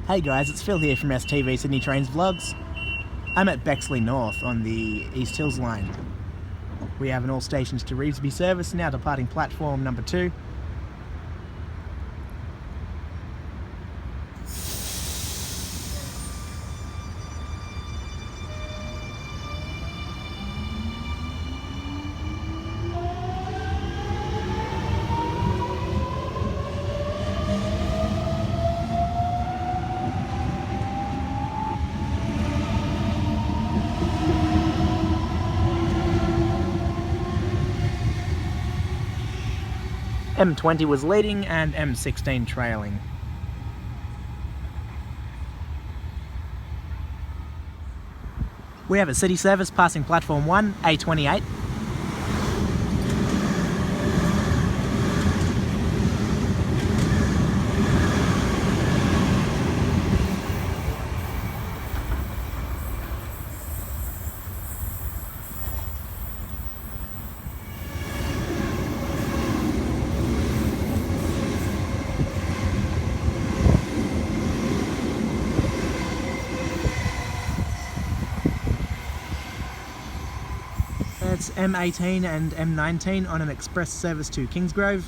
Hey guys, it's Phil here from STV Sydney Trains Vlogs. I'm at Bexley North on the East Hills line. We have an all stations to Revesby service, now departing platform number 2. M20 was leading and M16 trailing. We have a city service passing platform 1, A28. That's M18 and M19 on an express service to Kingsgrove.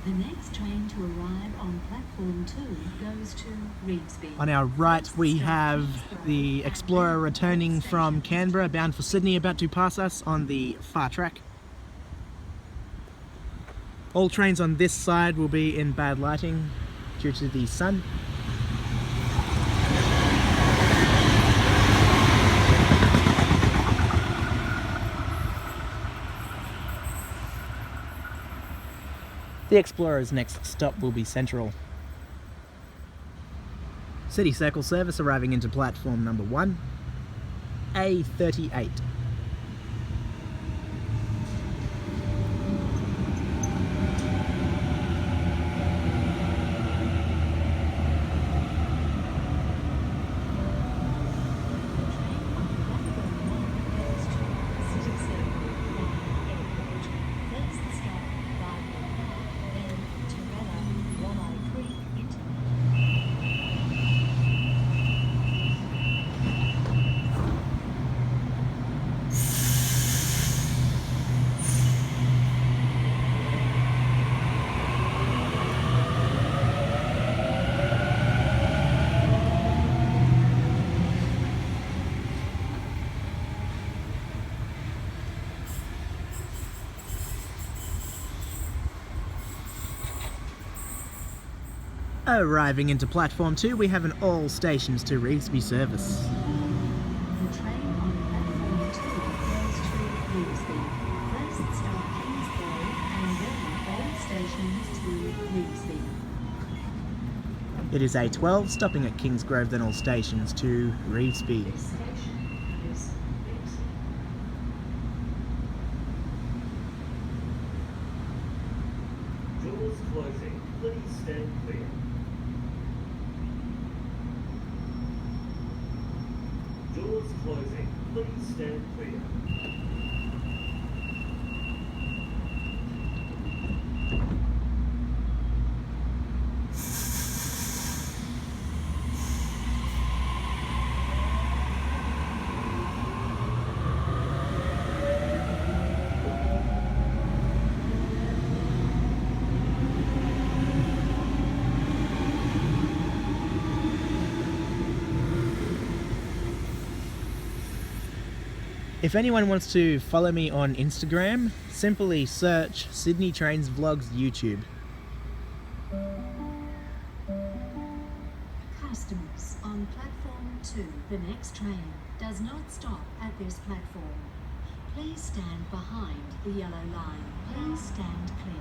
The next train to arrive on platform 2 goes to Revesby. On our right we have the Explorer returning from Canberra, bound for Sydney, about to pass us on the far track. All trains on this side will be in bad lighting due to the sun. The Explorer's next stop will be Central. City Circle service arriving into platform number 1, A38. Arriving into platform 2, we have an all stations to Revesby service. The train on platform 2 goes to Revesby. First stop Kingsgrove and then all stations to Revesby. It is A12 stopping at Kingsgrove, then all stations to Revesby. This station is Revesby. Doors closing. Please stand clear. Doors closing. Please stand clear. If anyone wants to follow me on Instagram, simply search Sydney Trains Vlogs YouTube. Customers on platform 2. The next train does not stop at this platform. Please stand behind the yellow line. Please stand clear.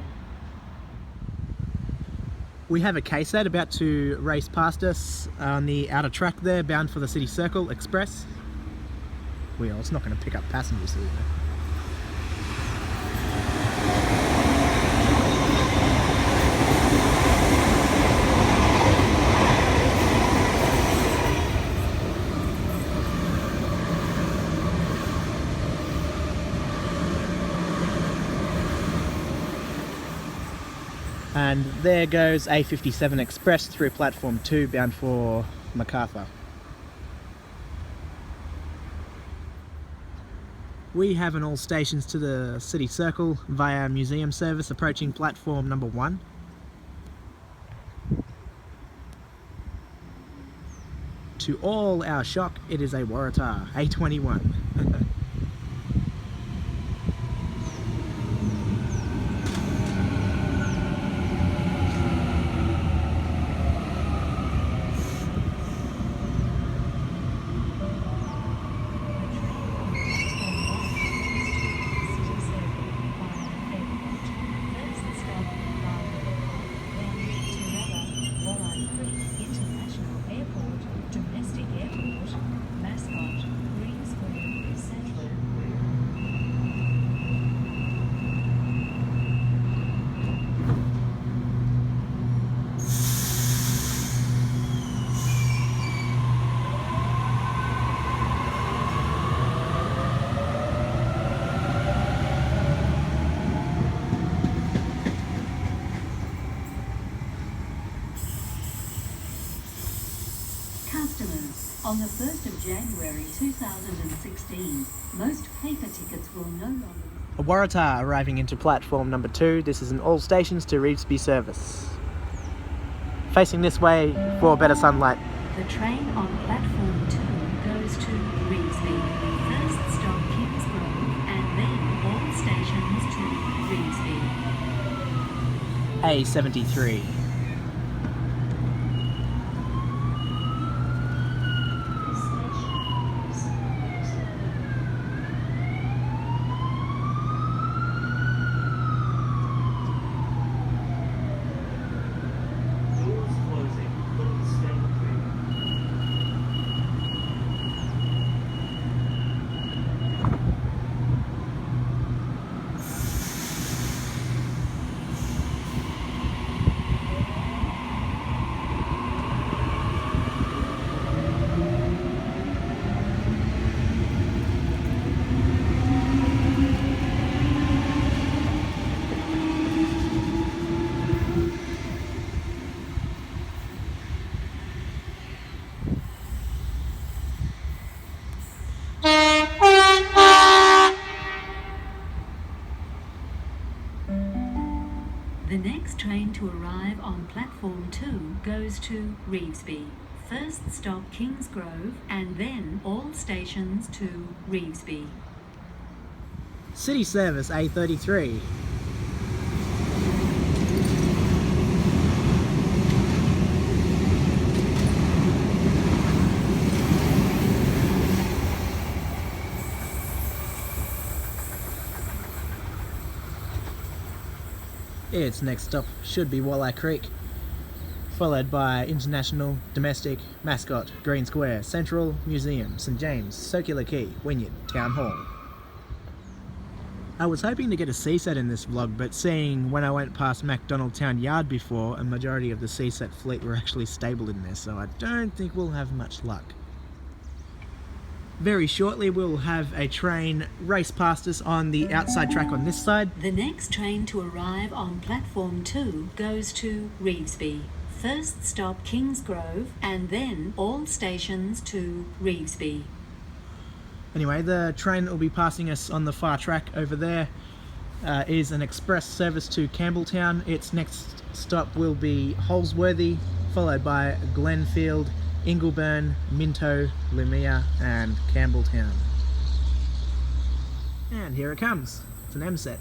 We have a KSAT about to race past us on the outer track there, bound for the City Circle Express. Well, it's not going to pick up passengers, is it? And there goes A57 Express through platform 2 bound for Macarthur. We have an all stations to the city circle via museum service approaching platform number 1. To all our shock, it is a Waratah A21. Customers, on the 1st of January 2016, most paper tickets will no longer... A Waratah arriving into platform number 2. This is an all stations to Revesby service. Facing this way for better sunlight. The train on platform 2 goes to Revesby. First stop Kingsgrove and then all stations to Revesby. A73. Doors closing. Please stand clear. The next train to arrive on platform 2 goes to Revesby. First stop Kingsgrove and then all stations to Revesby. City service A33. Its next stop should be Walleye Creek, followed by International, Domestic, Mascot, Green Square, Central, Museum, St James, Circular Quay, Wynyard, Town Hall. I was hoping to get a CSAT in this vlog, but seeing when I went past MacDonald Town Yard before, a majority of the CSAT fleet were actually stabled in there, so I don't think we'll have much luck. Very shortly we'll have a train race past us on the outside track on this side. The next train to arrive on platform 2 goes to Revesby. First stop Kingsgrove and then all stations to Revesby. Anyway, the train that will be passing us on the far track over there is an express service to Campbelltown. Its next stop will be Holsworthy, followed by Glenfield, Ingleburn, Minto, Lumia and Campbelltown. And here it comes. It's an M-set.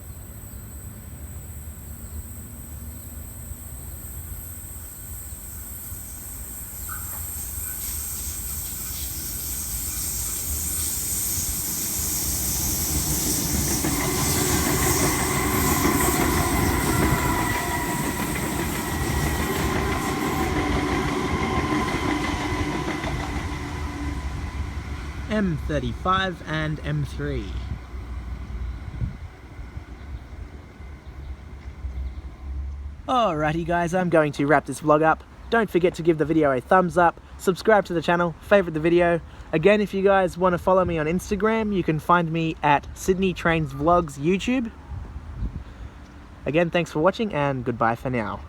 M35 and M3. Alrighty guys, I'm going to wrap this vlog up. Don't forget to give the video a thumbs up, subscribe to the channel, favourite the video. Again, if you guys want to follow me on Instagram, you can find me at Sydney Trains Vlogs YouTube. Again, thanks for watching and goodbye for now.